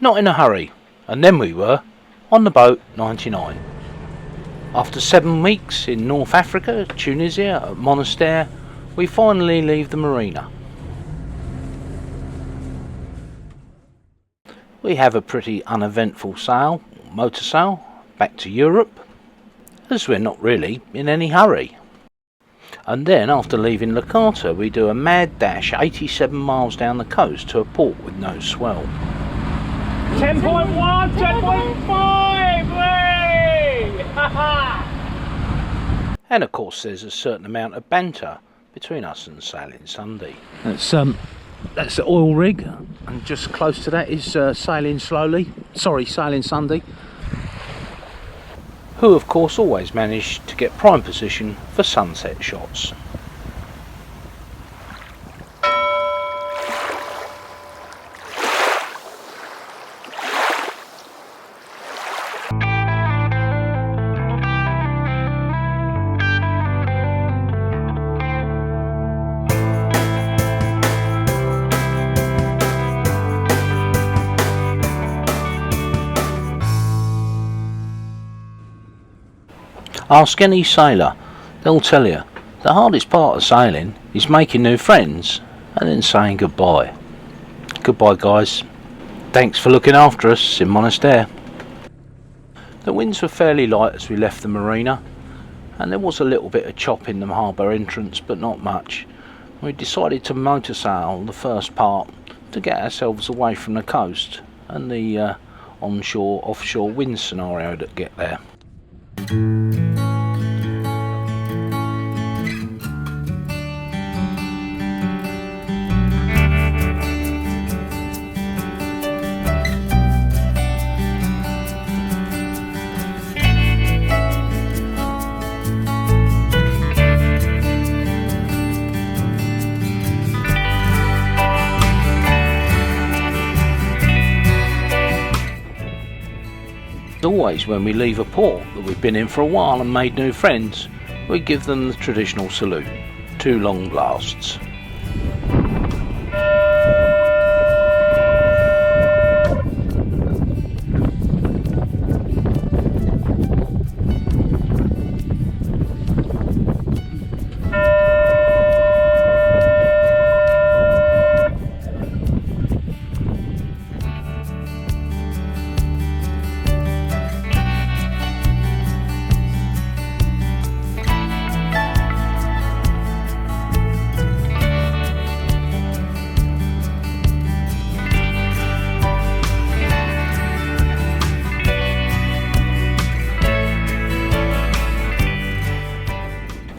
not in a hurry, and then we were on the boat 99. After 7 weeks in North Africa, Tunisia, at Monastir, we finally leave the marina. We have a pretty uneventful motor sail, back to Europe, as we're not really in any hurry. And then after leaving Licata, we do a mad dash 87 miles down the coast to a port with no swell. 10.1, 10.5, And of course there's a certain amount of banter between us and Sailing Sunday. That's the oil rig, and just close to that is Sailing Sunday, who of course always manage to get prime position for sunset shots. Ask any sailor, they'll tell you the hardest part of sailing is making new friends and then saying goodbye. Goodbye guys, thanks for looking after us in Monastir. The winds were fairly light as we left the marina, and there was a little bit of chop in the harbour entrance, but not much. We decided to motor sail the first part to get ourselves away from the coast and the onshore-offshore wind scenario that get there. Always when we leave a port that we've been in for a while and made new friends, we give them the traditional salute, 2 long blasts.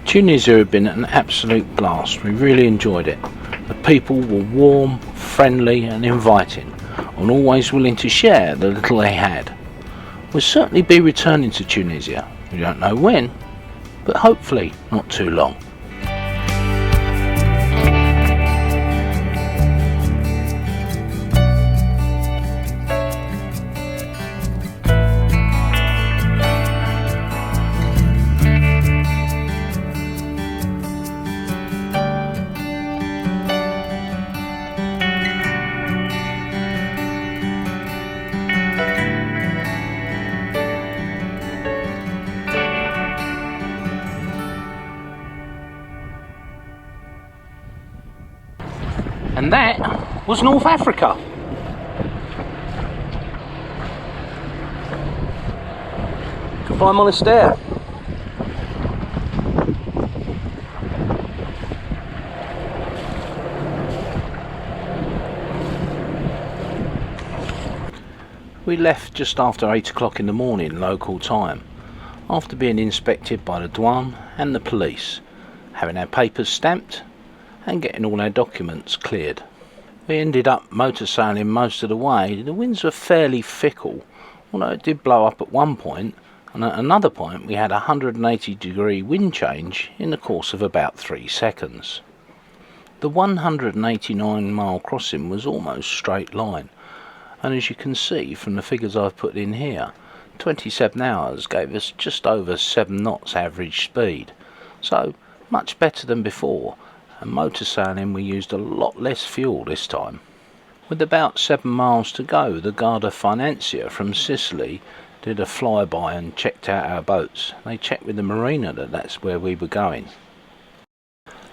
Tunisia had been an absolute blast. We really enjoyed it. The people were warm, friendly and inviting, and always willing to share the little they had. We'll certainly be returning to Tunisia. We don't know when, but hopefully not too long. And that was North Africa. Goodbye Monastir. We left just after 8 o'clock in the morning local time, after being inspected by the douane and the police, having our papers stamped and getting all our documents cleared. We ended up motor sailing most of the way. The winds were fairly fickle, although it did blow up at one point, and at another point we had a 180-degree wind change in the course of about 3 seconds. The 189-mile crossing was almost straight line, and as you can see from the figures I've put in here, 27 hours gave us just over 7 knots average speed, so much better than before. And motor sailing, we used a lot less fuel this time. With about 7 miles to go, the Guardia Financier from Sicily did a flyby and checked out our boats. They checked with the marina that that's where we were going.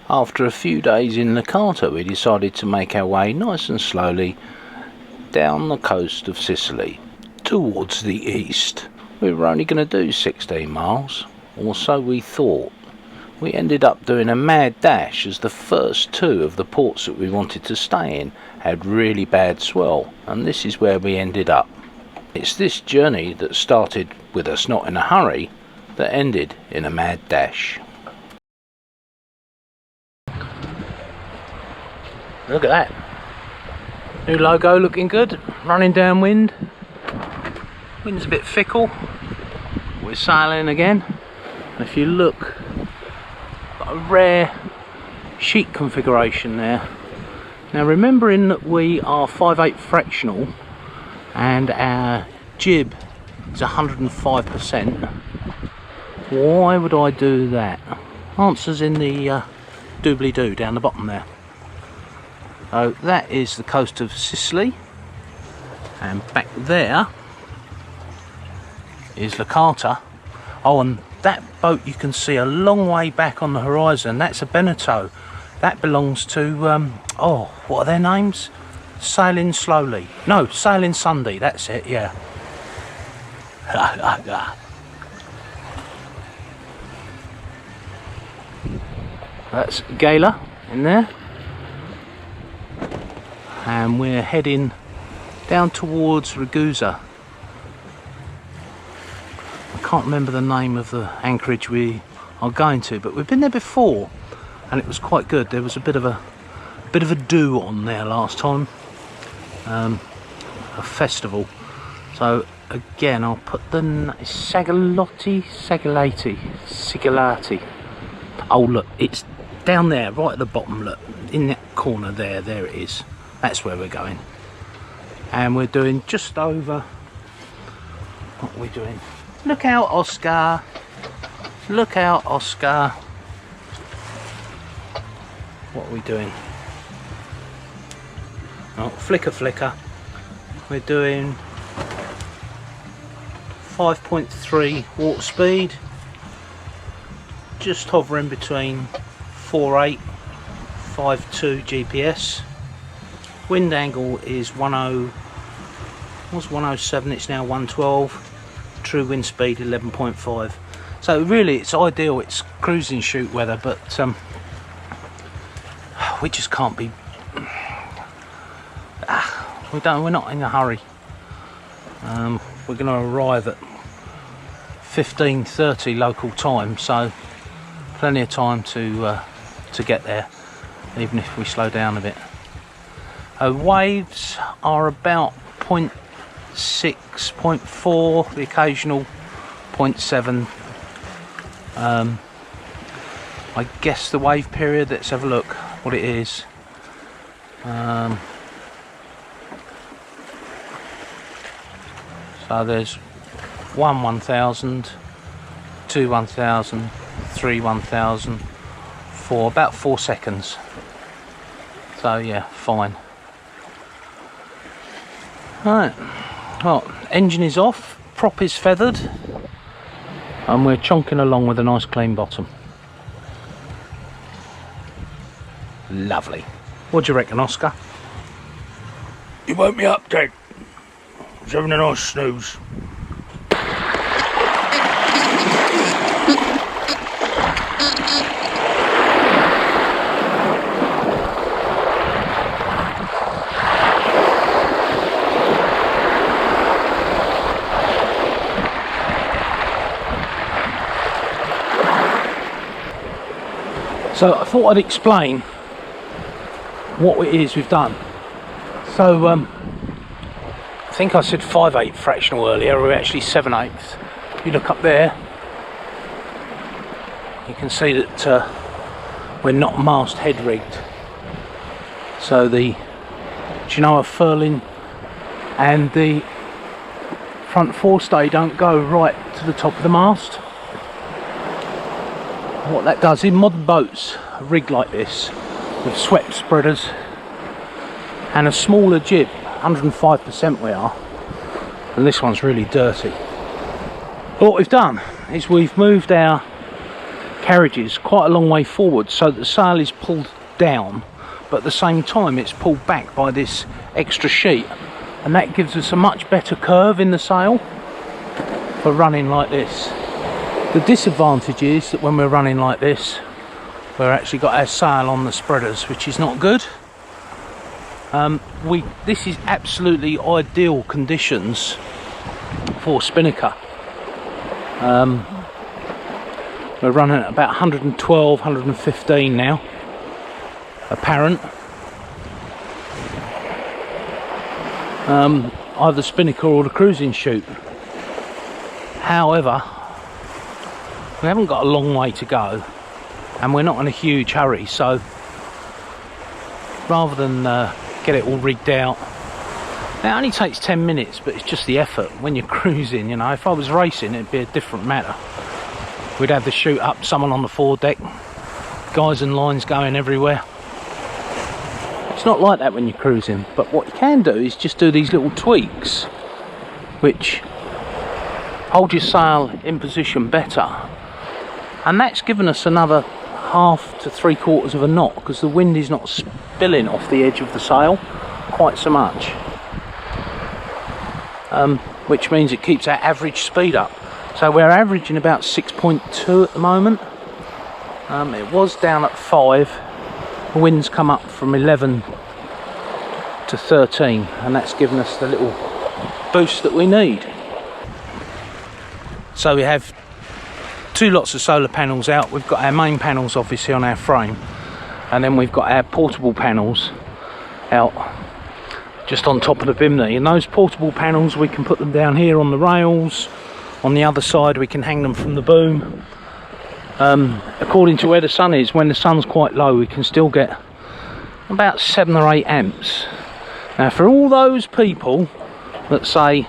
After a few days in Licata, we decided to make our way nice and slowly down the coast of Sicily towards the east. We were only going to do 16 miles, or so we thought. We ended up doing a mad dash as the first 2 of the ports that we wanted to stay in had really bad swell, and this is where we ended up. It's this journey that started with us not in a hurry that ended in a mad dash. Look at that. New logo looking good, running downwind. Wind's a bit fickle. We're sailing again. And if you look, got a rare sheet configuration there. Now remembering that we are 5/8 fractional and our jib is 105%, why would I do that? Answers in the doobly-doo down the bottom there. So that is the coast of Sicily, and back there is Licata. Oh, and that boat you can see a long way back on the horizon, that's a Beneteau. That belongs to, oh, what are their names? Sailing Slowly. No, Sailing Sunday, that's it, yeah. That's Gala in there. And we're heading down towards Ragusa. I can't remember the name of the anchorage we are going to, but we've been there before and it was quite good. There was a bit of a do on there last time, a festival. So again, I'll put the Sagalotti. Oh look, it's down there right at the bottom, look, in that corner there it is. That's where we're going, and we're doing just over, what are we doing? Look out, Oscar, look out, Oscar. What are we doing? Oh, flicker. We're doing 5.3 water speed, just hovering between 4.8, 5.2 GPS. Wind angle is 107, it's now 112. True wind speed 11.5. So really it's ideal, it's cruising shoot weather, but we just can't be, we're not in a hurry. We're going to arrive at 15:30 local time, so plenty of time to get there, even if we slow down a bit. Waves are about 0.6, 0.4, the occasional 0.7. I guess the wave period, let's have a look what it is. So there's 1 1000, 2 1000, 3 1000, 4, about 4 seconds. So yeah, fine. Right, well, engine is off, prop is feathered, and we're chonking along with a nice clean bottom. Lovely. What do you reckon, Oscar? You woke me up, Dad. I was having a nice snooze. So I thought I'd explain what it is we've done. So I think I said 5/8 fractional earlier, we're actually 7/8. If you look up there, you can see that we're not masthead rigged. So the Genoa furling and the front forestay don't go right to the top of the mast. What that does in modern boats, a rig like this with swept spreaders and a smaller jib, 105% we are, and this one's really dirty. But what we've done is we've moved our carriages quite a long way forward so that the sail is pulled down, but at the same time it's pulled back by this extra sheet, and that gives us a much better curve in the sail for running like this. The disadvantage is that when we're running like this, we've actually got our sail on the spreaders, which is not good. This is absolutely ideal conditions for spinnaker. We're running at about 112, 115 now, apparent. Either spinnaker or the cruising chute. However, we haven't got a long way to go, and we're not in a huge hurry, so rather than get it all rigged out, it only takes 10 minutes, but it's just the effort when you're cruising. You know, if I was racing, it'd be a different matter. We'd have the chute up, someone on the foredeck, guys and lines going everywhere. It's not like that when you're cruising, but what you can do is just do these little tweaks which hold your sail in position better, and that's given us another 1/2 to 3/4 of a knot, because the wind is not spilling off the edge of the sail quite so much, which means it keeps our average speed up. So we're averaging about 6.2 at the moment. It was down at 5. The wind's come up from 11 to 13, and that's given us the little boost that we need. So we have 2 lots of solar panels out. We've got our main panels obviously on our frame, and then we've got our portable panels out just on top of the bimini, and those portable panels we can put them down here on the rails. On the other side we can hang them from the boom. According to where the sun is, when the sun's quite low, we can still get about 7 or 8 amps. Now for all those people that say,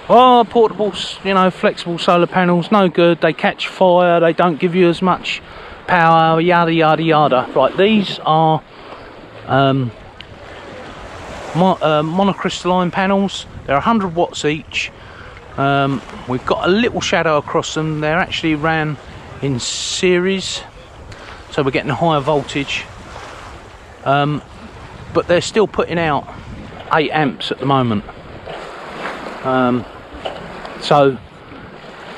oh, portable, you know, flexible solar panels, no good, they catch fire, they don't give you as much power, yada yada yada. Right, these are monocrystalline panels. They're 100 watts each. We've got a little shadow across them. They're actually ran in series, so we're getting a higher voltage, but they're still putting out 8 amps at the moment. So,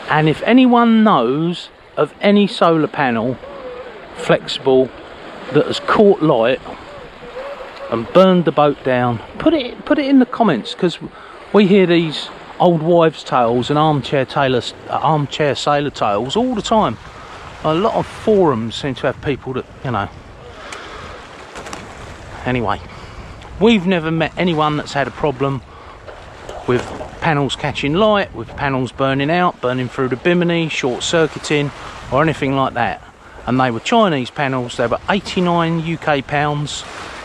and if anyone knows of any solar panel flexible that has caught light and burned the boat down, put it in the comments, because we hear these old wives' tales and armchair sailor tales all the time. A lot of forums seem to have people that, you know. Anyway, we've never met anyone that's had a problem with panels catching light, with panels burning out, burning through the bimini, short circuiting, or anything like that. And they were Chinese panels. They were 89 UK pounds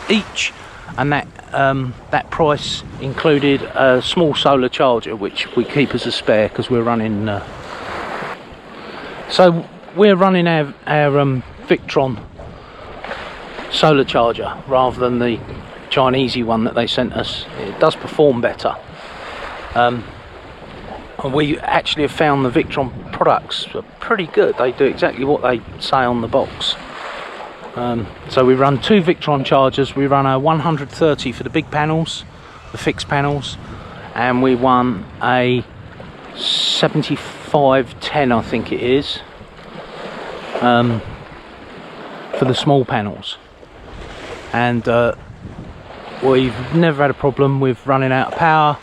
each, and that price included a small solar charger, which we keep as a spare because we're running. So we're running our Victron solar charger rather than the Chinesey one that they sent us. It does perform better. And we actually have found the Victron products are pretty good. They do exactly what they say on the box. So we run 2 Victron chargers. We run a 130 for the big panels, the fixed panels, and we run a 7510, I think it is, for the small panels. And we've never had a problem with running out of power,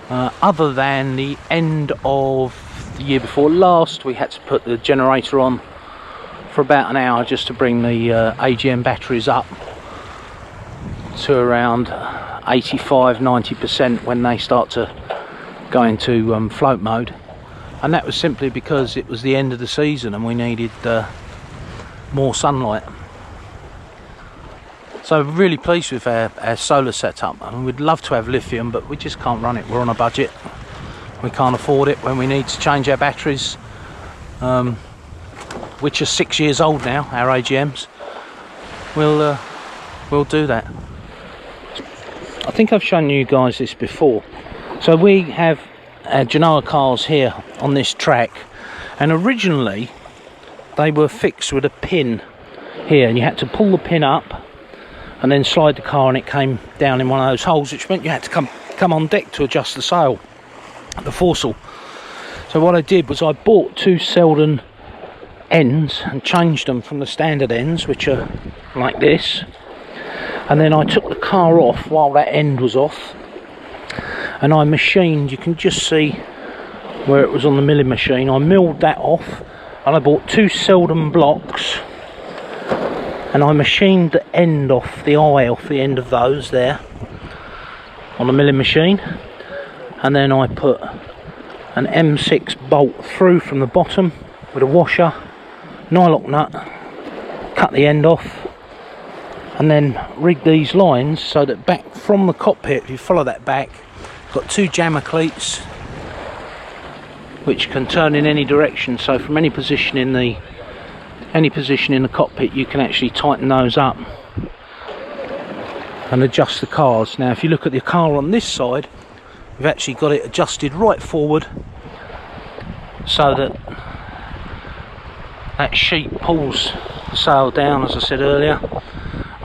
other than the end of the year before last. We had to put the generator on for about an hour just to bring the AGM batteries up to around 85-90% when they start to go into float mode, and that was simply because it was the end of the season and we needed more sunlight. So really pleased with our solar setup. I mean, we'd love to have lithium, but we just can't run it. We're on a budget. We can't afford it when we need to change our batteries, which are 6 years old now, our AGMs. We'll do that. I think I've shown you guys this before. So we have Genoa cars here on this track, and originally they were fixed with a pin here, and you had to pull the pin up and then slide the car, and it came down in one of those holes, which meant you had to come on deck to adjust the sail, the foresail. So what I did was I bought 2 Selden ends and changed them from the standard ends, which are like this, and then I took the car off while that end was off, and I machined, you can just see where it was on the milling machine, I milled that off, and I bought 2 Selden blocks, and I machined the end off, the eye off the end of those there on the milling machine, and then I put an M6 bolt through from the bottom with a washer, nylock nut, cut the end off, and then rig these lines so that back from the cockpit, if you follow that back, got 2 jammer cleats which can turn in any direction, so from any position in the cockpit you can actually tighten those up and adjust the cars. Now if you look at the car on this side, we've actually got it adjusted right forward so that that sheet pulls the sail down, as I said earlier,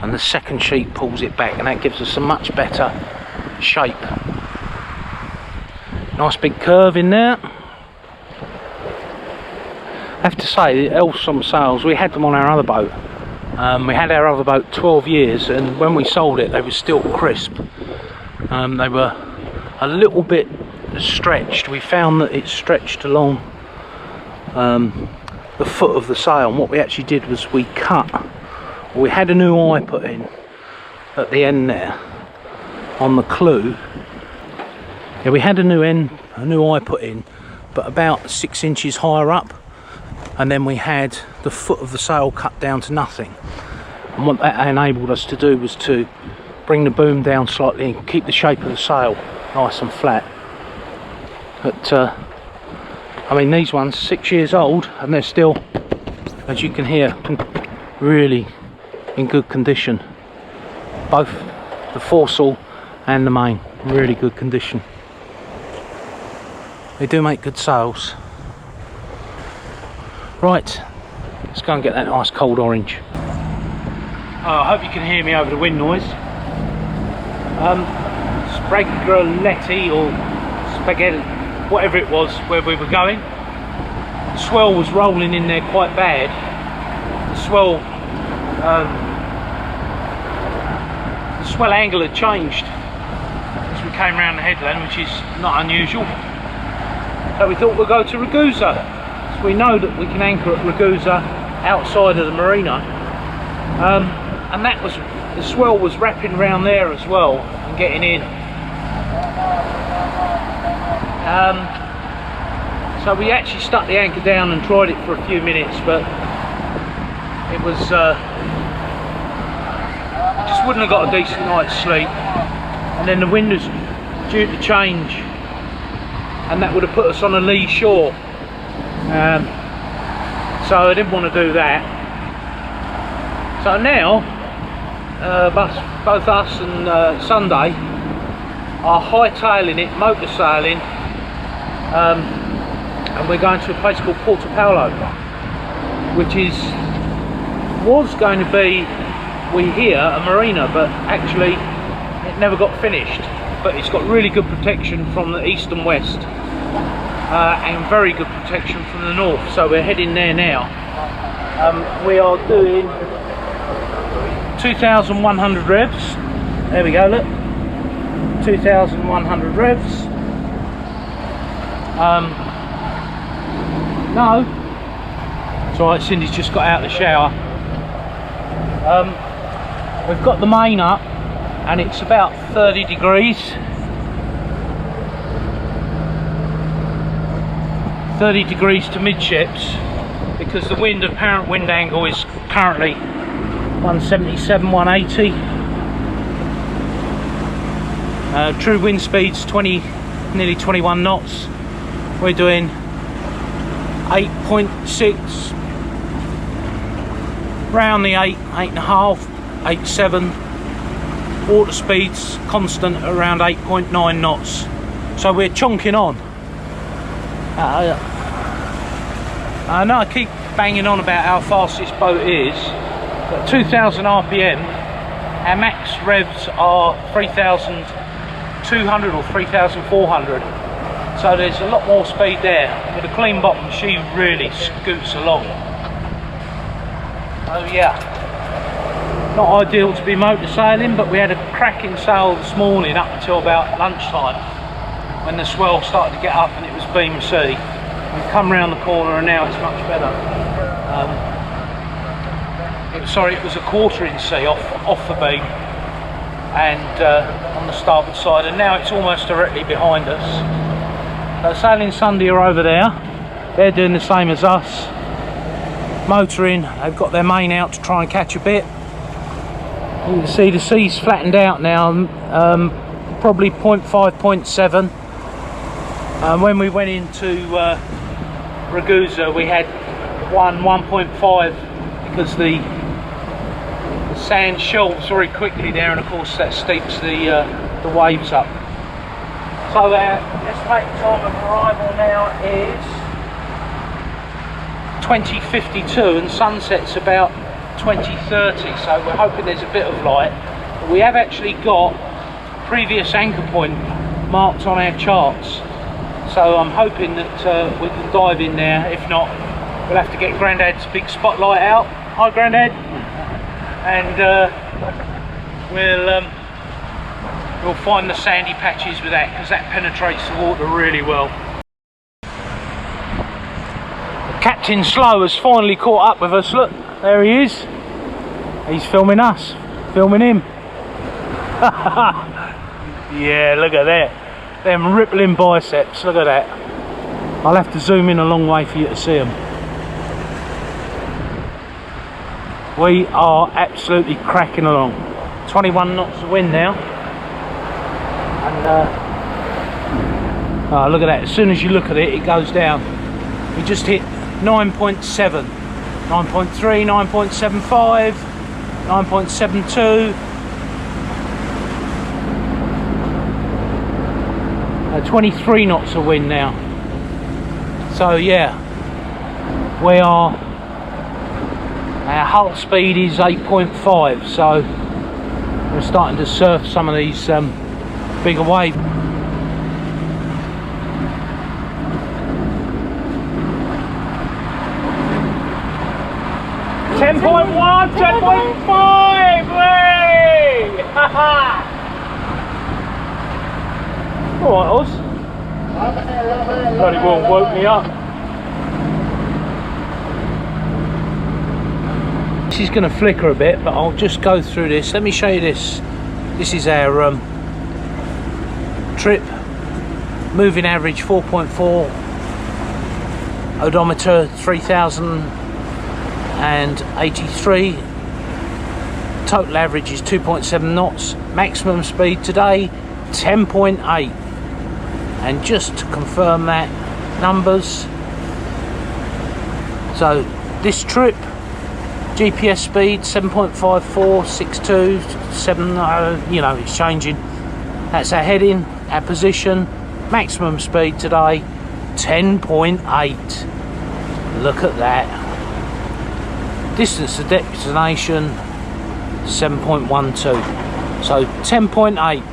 and the second sheet pulls it back, and that gives us a much better shape. Nice big curve in there. I have to say, the Elsom sails, we had them on our other boat. We had our other boat 12 years, and when we sold it they were still crisp. They were a little bit stretched. We found that it stretched along the foot of the sail, and what we actually did was we had a new eye put in at the end there on the clew. Yeah, we had a new eye put in, but about 6 inches higher up, and then we had the foot of the sail cut down to nothing, and what that enabled us to do was to bring the boom down slightly and keep the shape of the sail nice and flat. But I mean, these ones 6 years old and they're still, as you can hear, really in good condition. Both the foresail and the main, really good condition. They do make good sails. Right, let's go and get that nice cold orange. I hope you can hear me over the wind noise. Spraglietti or spaghetti, whatever it was, where we were going, the swell was rolling in there quite bad. The swell angle had changed as we came around the headland, which is not unusual. So we thought we'll go to Ragusa. So we know that we can anchor at Ragusa outside of the marina, and that was, the swell was wrapping around there as well and getting in. So we actually stuck the anchor down and tried it for a few minutes, but it was just wouldn't have got a decent night's sleep. And then the wind was due to change, and that would have put us on a lee shore. So I didn't want to do that. So now both us and Sunday are hightailing it, motor sailing, and we're going to a place called Porto Paolo, which was going to be, we hear, a marina, but actually it never got finished. But it's got really good protection from the east and west, and very good protection from the north, so we're heading there now. We are doing 2,100 revs. There we go, look, 2,100 revs. No, it's alright, Cindy's just got out of the shower. We've got the main up and it's about 30 degrees. 30 degrees to midships, because the apparent wind angle is currently 177, 180. True wind speed's nearly 21 knots. We're doing 8.6, round the 8.5, 8.7. water speed's constant around 8.9 knots. So we're chonking on. I know I keep banging on about how fast this boat is, but 2000 RPM, our max revs are 3,200 or 3,400. So there's a lot more speed there. With a clean bottom, she really scoots along. Oh yeah, not ideal to be motor sailing, but we had a cracking sail this morning up until about lunchtime, when the swell started to get up and it was beam sea. We've come round the corner and now it's much better. It was a quarter inch sea off the beam and on the starboard side, and now it's almost directly behind us. So Sailing Sunday are over there. They're doing the same as us, motoring. They've got their main out to try and catch a bit. You can see the sea's flattened out now, probably 0.5, 0.7. When we went into Ragusa, we had 1.5 because the sand shelves very quickly there, and of course that steeps the waves up. So our estimated time of arrival now is 20:52 and sunset's about 20:30, so we're hoping there's a bit of light. But we have actually got previous anchor point marked on our charts, so I'm hoping that we can dive in there. If not, we'll have to get Grandad's big spotlight out. Hi Grandad. And we'll find the sandy patches with that, because that penetrates the water really well. Captain Slow has finally caught up with us. Look, there he is. He's filming us, filming him. Yeah, look at that. Them rippling biceps, look at that. I'll have to zoom in a long way for you to see them. We are absolutely cracking along. 21 knots of wind now. And oh, look at that. As soon as you look at it, it goes down. We just hit 9.7, 9.3, 9.75, 9.72. 23 knots of wind now. So yeah, we are, our hull speed is 8.5, so we're starting to surf some of these bigger waves. 10.1, 10.5, way! Alright, Oz. Bloody well woke me up. This is going to flicker a bit, but I'll just go through this. Let me show you this. This is our trip. Moving average 4.4. Odometer 3083. Total average is 2.7 knots. Maximum speed today 10.8. And just to confirm that, numbers. So this trip, GPS speed 7.54, 62, 70, you know, it's changing. That's our heading, our position. Maximum speed today 10.8. Look at that. Distance to destination 7.12. So 10.8.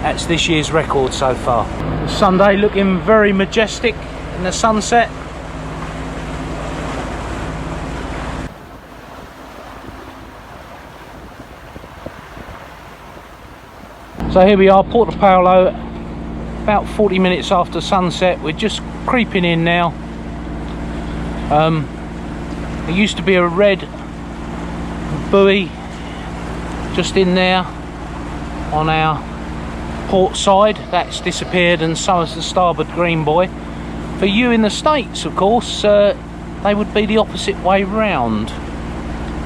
That's this year's record so far. Sunday looking very majestic in the sunset. So here we are, Portopalo, about 40 minutes after sunset. We're just creeping in now. There used to be a red buoy just in there on our port side. That's disappeared, and so has the starboard green buoy. For you in the States, of course, they would be the opposite way round.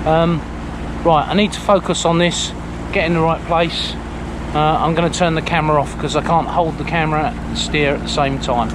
Right, I need to focus on this, get in the right place. I'm going to turn the camera off because I can't hold the camera and steer at the same time.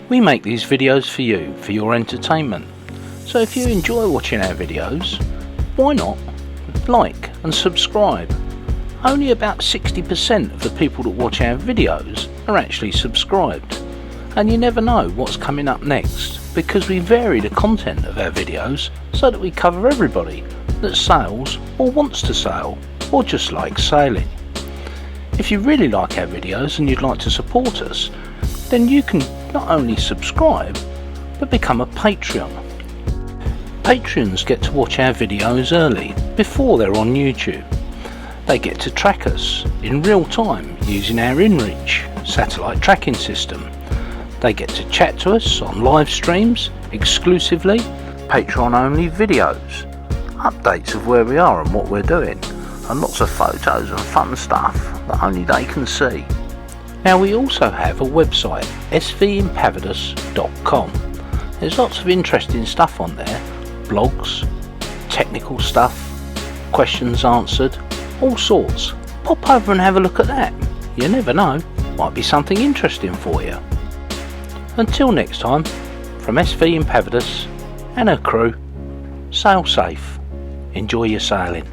We make these videos for you, for your entertainment. So if you enjoy watching our videos, why not like and subscribe? Only about 60% of the people that watch our videos are actually subscribed. And you never know what's coming up next, because we vary the content of our videos so that we cover everybody that sails or wants to sail or just likes sailing. If you really like our videos and you'd like to support us, then you can not only subscribe but become a Patreon. Patrons get to watch our videos early, before they're on YouTube. They get to track us in real time using our InReach satellite tracking system. They get to chat to us on live streams, exclusively, Patreon only videos, updates of where we are and what we're doing, and lots of photos and fun stuff that only they can see. Now we also have a website, svimpavidus.com. There's lots of interesting stuff on there, blogs, technical stuff, questions answered, all sorts. Pop over and have a look at that. You never know, might be something interesting for you. Until next time, from SV Impavidus and her crew, sail safe, enjoy your sailing.